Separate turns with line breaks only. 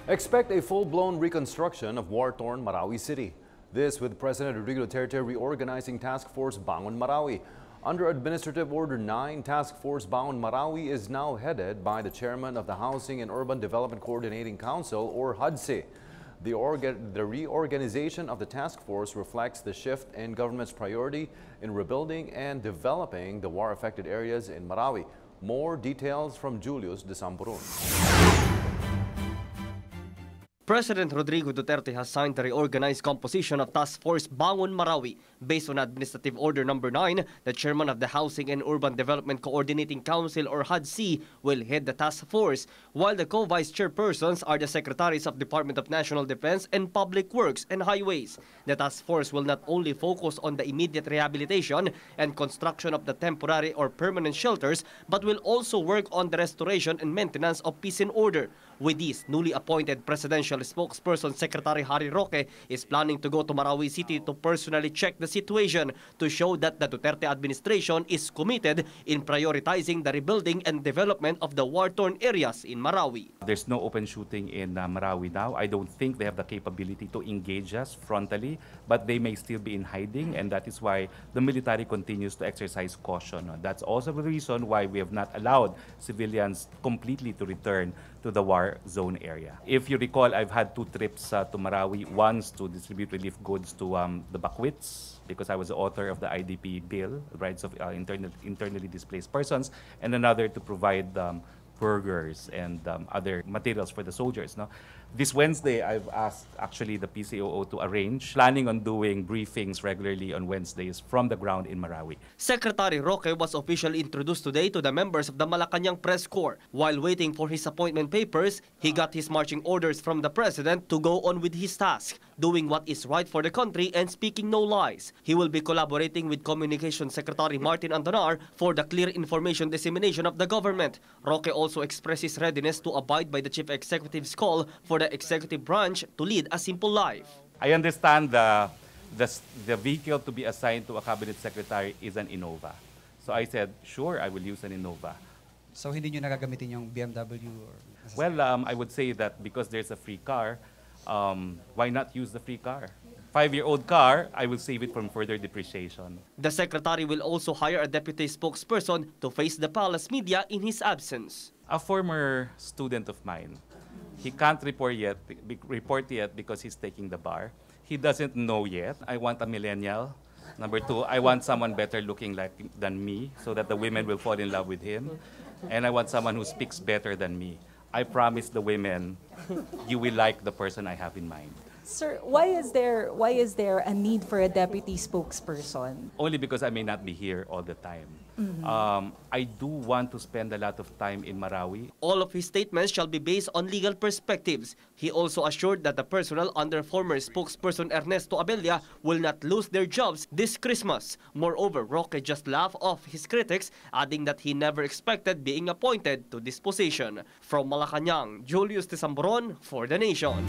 Expect a full-blown reconstruction of war-torn Marawi City. This with President Rodrigo Duterte reorganizing Task Force Bangon Marawi. Under Administrative Order 9, Task Force Bangon Marawi is now headed by the Chairman of the Housing and Urban Development Coordinating Council, or HUDC. The reorganization of the task force reflects the shift in government's priority in rebuilding and developing the war-affected areas in Marawi. More details from Julius de Samburon.
President Rodrigo Duterte has signed the reorganized composition of Task Force Bangon Marawi. Based on Administrative Order Number 9, the Chairman of the Housing and Urban Development Coordinating Council, or HUDC, will head the task force, while the co-vice chairpersons are the Secretaries of Department of National Defense and Public Works and Highways. The task force will not only focus on the immediate rehabilitation and construction of the temporary or permanent shelters, but will also work on the restoration and maintenance of peace and order. With this, newly appointed presidential spokesperson Secretary Harry Roque is planning to go to Marawi City to personally check the situation to show that the Duterte administration is committed in prioritizing the rebuilding and development of the war-torn areas in Marawi.
There's no open shooting in Marawi now. I don't think they have the capability to engage us frontally, but they may still be in hiding, and that is why the military continues to exercise caution. That's also the reason why we have not allowed civilians completely to return to the war zone area. If you recall, I've had 2 trips to Marawi, once to distribute relief goods to the Bakwits, because I was the author of the IDP bill, the Rights of Internally Displaced Persons, and another to provide burgers and other materials for the soldiers. No? This Wednesday, I've asked actually the PCOO to arrange, planning on doing briefings regularly on Wednesdays from the ground in Marawi.
Secretary Roque was officially introduced today to the members of the Malacanang Press Corps. While waiting for his appointment papers, he got his marching orders from the President to go on with his task, doing what is right for the country and speaking no lies. He will be collaborating with Communications Secretary Martin Antonar for the clear information dissemination of the government. Roque also expressed his readiness to abide by the Chief Executive's call for the executive branch to lead a simple life.
I understand the vehicle to be assigned to a cabinet secretary is an Innova. So I said, sure, I will use an Innova.
So hindi nyo nagagamitin yung BMW? Or...
Well, I would say that because there's a free car, why not use the free car? 5-year-old car, I will save it from further depreciation.
The secretary will also hire a deputy spokesperson to face the palace media in his absence.
A former student of mine, he can't report yet because he's taking the bar. He doesn't know yet. I want a millennial. Number 2, I want someone better looking than me so that the women will fall in love with him. And I want someone who speaks better than me. I promise the women, you will like the person I have in mind.
Sir, why is there a need for a deputy spokesperson?
Only because I may not be here all the time. I do want to spend a lot of time in Marawi.
All of his statements shall be based on legal perspectives. He also assured that the personnel under former spokesperson Ernesto Abella will not lose their jobs this Christmas. Moreover, Roque just laughed off his critics, adding that he never expected being appointed to this position. From Malacanang, Julius de Samburon for The Nation.